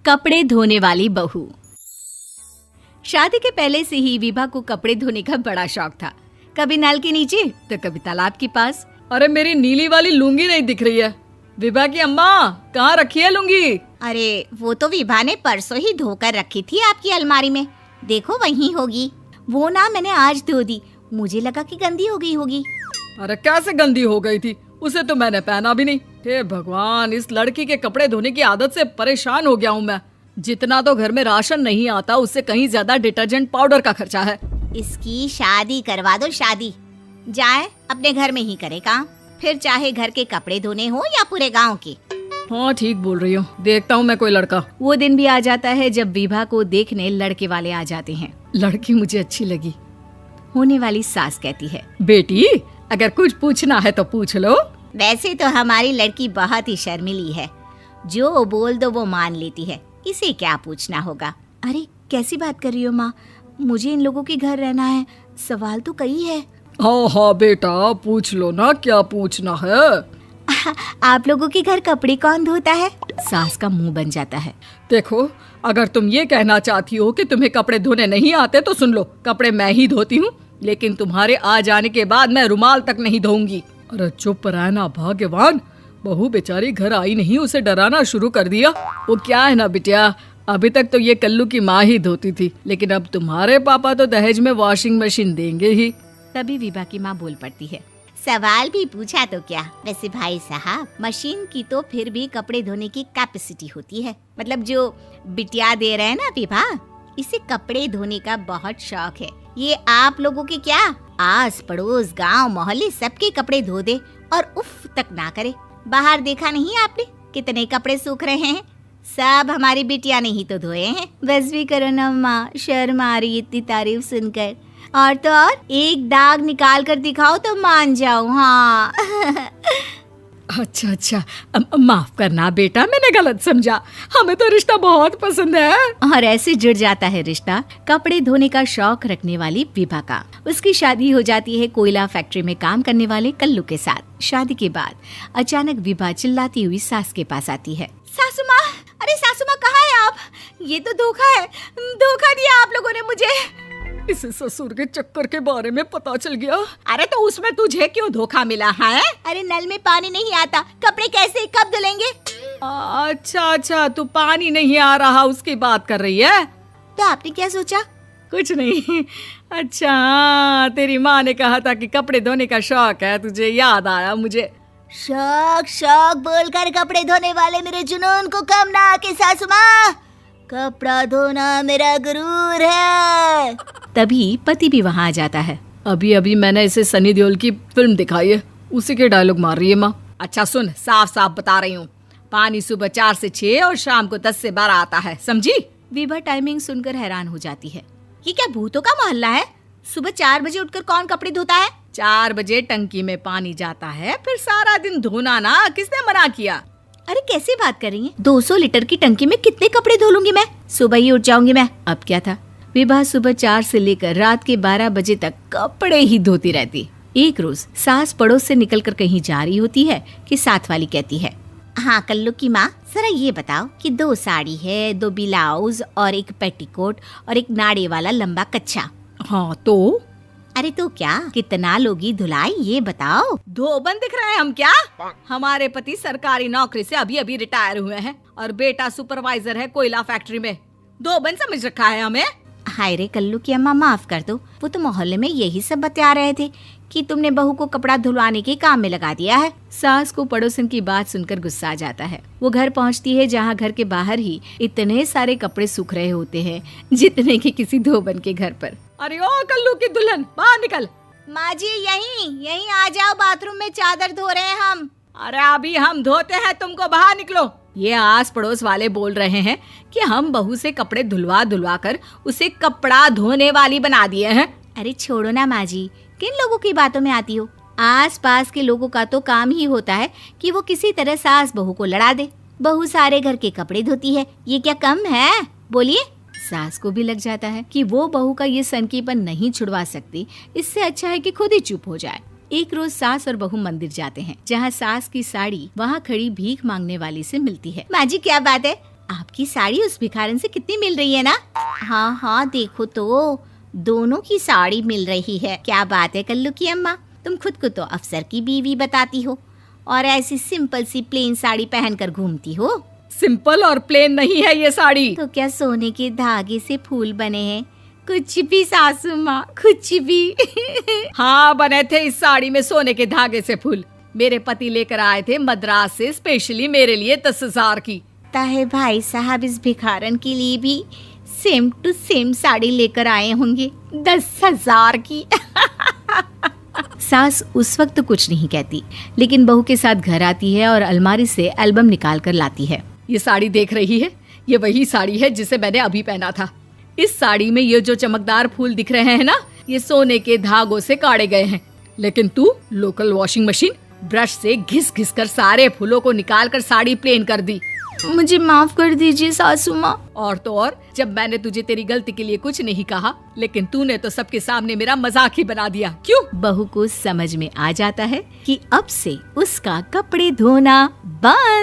कपड़े धोने वाली बहू। शादी के पहले से ही विभा को कपड़े धोने का बड़ा शौक था। कभी नल के नीचे तो कभी तालाब के पास। अरे मेरी नीली वाली लुंगी नहीं दिख रही है। विभा की अम्मा, कहाँ रखी है लुंगी? अरे वो तो विभा ने परसों ही धोकर रखी थी आपकी अलमारी में, देखो वहीं होगी। वो ना मैंने आज धो दी, मुझे लगा कि गंदी हो गई होगी। अरे कैसे गंदी हो गई थी? उसे तो मैंने पहना भी नहीं। हे भगवान, इस लड़की के कपड़े धोने की आदत से परेशान हो गया हूँ मैं। जितना तो घर में राशन नहीं आता, उससे कहीं ज्यादा डिटर्जेंट पाउडर का खर्चा है। इसकी शादी करवा दो, शादी जाए अपने घर में ही करे काम, फिर चाहे घर के कपड़े धोने हो या पूरे गांव के। हाँ ठीक बोल रही हूँ, देखता हूँ मैं कोई लड़का। वो दिन भी आ जाता है जब विभा को देखने लड़के वाले आ जाते हैं। लड़की मुझे अच्छी लगी। होने वाली सास कहती है, बेटी अगर कुछ पूछना है तो पूछ लो। वैसे तो हमारी लड़की बहुत ही शर्मीली है, जो बोल दो वो मान लेती है, इसे क्या पूछना होगा। अरे कैसी बात कर रही हो माँ, मुझे इन लोगों के घर रहना है, सवाल तो कई है। हाँ हाँ बेटा, पूछ लो ना, क्या पूछना है। आप लोगों के घर कपड़े कौन धोता है? सास का मुंह बन जाता है। देखो, अगर तुम ये कहना चाहती हो कि तुम्हें कपड़े धोने नहीं आते तो सुन लो, कपड़े मैं ही धोती हूँ, लेकिन तुम्हारे आ जाने के बाद मैं रुमाल तक नहीं धोऊंगी। अरे चुप रहना भाग्यवान, बहू बेचारी घर आई नहीं, उसे डराना शुरू कर दिया। वो क्या है ना बिटिया, अभी तक तो ये कल्लू की माँ ही धोती थी, लेकिन अब तुम्हारे पापा तो दहेज में वॉशिंग मशीन देंगे ही। तभी विभा की माँ बोल पड़ती है, सवाल भी पूछा तो क्या। वैसे भाई साहब, मशीन की तो फिर भी कपड़े धोने की कैपेसिटी होती है। मतलब जो बिटिया दे रहे हैं ना विभा, इसे कपड़े धोने का बहुत शौक है। ये आप लोगों के क्या, आस पड़ोस गांव मोहल्ले सबके कपड़े धो दे और उफ तक ना करे। बाहर देखा नहीं आपने कितने कपड़े सूख रहे हैं? सब हमारी बिटिया ने ही तो धोए हैं। बस भी करो ना माँ, शर्म आ रही इतनी तारीफ सुनकर। और तो और एक दाग निकाल कर दिखाओ तो मान जाओ। हाँ अच्छा, माफ करना बेटा, मैंने गलत समझा। हमें तो रिश्ता बहुत पसंद है। और ऐसे जुड़ जाता है रिश्ता कपड़े धोने का शौक रखने वाली विभा का। उसकी शादी हो जाती है कोयला फैक्ट्री में काम करने वाले कल्लू के साथ। शादी के बाद अचानक विभा चिल्लाती हुई सास के पास आती है। सासू माँ, अरे सासू माँ कहाँ है आप? ये तो धोखा है, धोखा दिया आप लोगों ने मुझे। इसे ससुर के चक्कर के बारे में पता चल गया। अरे तो उसमें तुझे क्यों धोखा मिला है? अरे नल में पानी नहीं आता, कपड़े कैसे कब धुलेंगे? अच्छा, तू पानी नहीं आ रहा उसकी बात कर रही है। तो आपने क्या सोचा? कुछ नहीं। अच्छा, तेरी माँ ने कहा था कि कपड़े धोने का शौक है तुझे, याद आया मुझे। शौक बोलकर कपड़े धोने वाले मेरे जुनून को कम ना आके सासू माँ, कपड़ा धोना मेरा गुरूर है। तभी पति भी वहाँ आ जाता है। अभी मैंने इसे सनी देओल की फिल्म दिखाई है, उसी के डायलॉग मार रही है माँ। अच्छा सुन, साफ साफ बता रही हूँ, पानी सुबह 4 से 6 और शाम को 10 से 12 आता है, समझी? विभा टाइमिंग सुनकर हैरान हो जाती है। ये क्या भूतों का मोहल्ला है? सुबह 4 बजे उठकर कौन कपड़े धोता है? 4 बजे टंकी में पानी जाता है, फिर सारा दिन धोना ना, किसने मना किया? अरे कैसी बात कर रही हैं? 200 लीटर की टंकी में कितने कपड़े धो लूंगी मैं? सुबह ही उठ जाऊंगी मैं। अब क्या था, विभा सुबह 4 से लेकर रात के 12 बजे तक कपड़े ही धोती रहती। एक रोज सास पड़ोस से निकलकर कहीं जा रही होती है कि साथ वाली कहती है, हाँ कल्लू की माँ, जरा ये बताओ कि 2 साड़ी है, 2 ब्लाउज और एक पेटीकोट और एक नाड़े वाला लंबा कच्छा। हाँ तो? अरे तो क्या, कितना लोगी धुलाई ये बताओ। धोबन दिख रहे हैं हम क्या? हमारे पति सरकारी नौकरी से अभी रिटायर हुए हैं और बेटा सुपरवाइजर है कोयला फैक्ट्री में। धोबन समझ रखा है हमें? हाय रे कल्लू की अम्मा, माफ कर दो, वो तो मोहल्ले में यही सब बता रहे थे कि तुमने बहू को कपड़ा धुलवाने के काम में लगा दिया है। सास को पड़ोसन की बात सुनकर गुस्सा आ जाता है। वो घर पहुंचती है जहां घर के बाहर ही इतने सारे कपड़े सूख रहे होते हैं जितने कि किसी धोबन के घर पर। अरे ओ कल्लू की दुल्हन, बाहर निकल। माँ जी यहीं आ जाओ, बाथरूम में चादर धो रहे हैं हम। अरे अभी हम धोते हैं, तुमको बाहर निकलो। ये आस पड़ोस वाले बोल रहे हैं कि हम बहू से कपड़े धुलवा कर उसे कपड़ा धोने वाली बना दिए हैं। अरे छोड़ो ना माँ जी, किन लोगों की बातों में आती हो? आस पास के लोगों का तो काम ही होता है कि वो किसी तरह सास बहू को लड़ा दे। बहू सारे घर के कपड़े धोती है, ये क्या कम है? बोलिए। सास को भी लग जाता है कि वो बहू का ये सनकीपन नहीं छुड़वा सकती, इससे अच्छा है कि खुद ही चुप हो जाए। एक रोज सास और बहू मंदिर जाते हैं, जहाँ सास की साड़ी वहाँ खड़ी भीख मांगने वाली से मिलती है। माँ जी क्या बात है, आपकी साड़ी उस भिखारन से कितनी मिल रही है ना? हाँ हाँ, देखो तो दोनों की साड़ी मिल रही है। क्या बात है कल्लू की अम्मा, तुम खुद को तो अफसर की बीवी बताती हो और ऐसी सिंपल सी प्लेन साड़ी पहनकर घूमती हो। सिंपल और प्लेन नहीं है ये साड़ी। तो क्या सोने के धागे से फूल बने हैं? कुछ भी सासू माँ, कुछ भी। हाँ, बने थे इस साड़ी में सोने के धागे से फूल। मेरे पति लेकर आए थे मद्रास से स्पेशली मेरे लिए 10,000 की। ताहे भाई साहब इस भिखारन के लिए भी सेम टू सेम साड़ी लेकर आए होंगे 10,000 की। सास उस वक्त कुछ नहीं कहती, लेकिन बहू के साथ घर आती है और अलमारी से एल्बम निकाल कर लाती है। ये साड़ी देख रही है, ये वही साड़ी है जिसे मैंने अभी पहना था। इस साड़ी में ये जो चमकदार फूल दिख रहे हैं ना, ये सोने के धागों से काढ़े गए हैं। लेकिन तू लोकल वॉशिंग मशीन ब्रश से घिस घिस कर सारे फूलों को निकाल कर साड़ी प्लेन कर दी। मुझे माफ कर दीजिए सासू माँ। और तो और, जब मैंने तुझे तेरी गलती के लिए कुछ नहीं कहा, लेकिन तूने तो सबके सामने मेरा मजाक ही बना दिया। क्यों? बहू को समझ में आ जाता है कि अब से उसका कपड़े धोना बंद।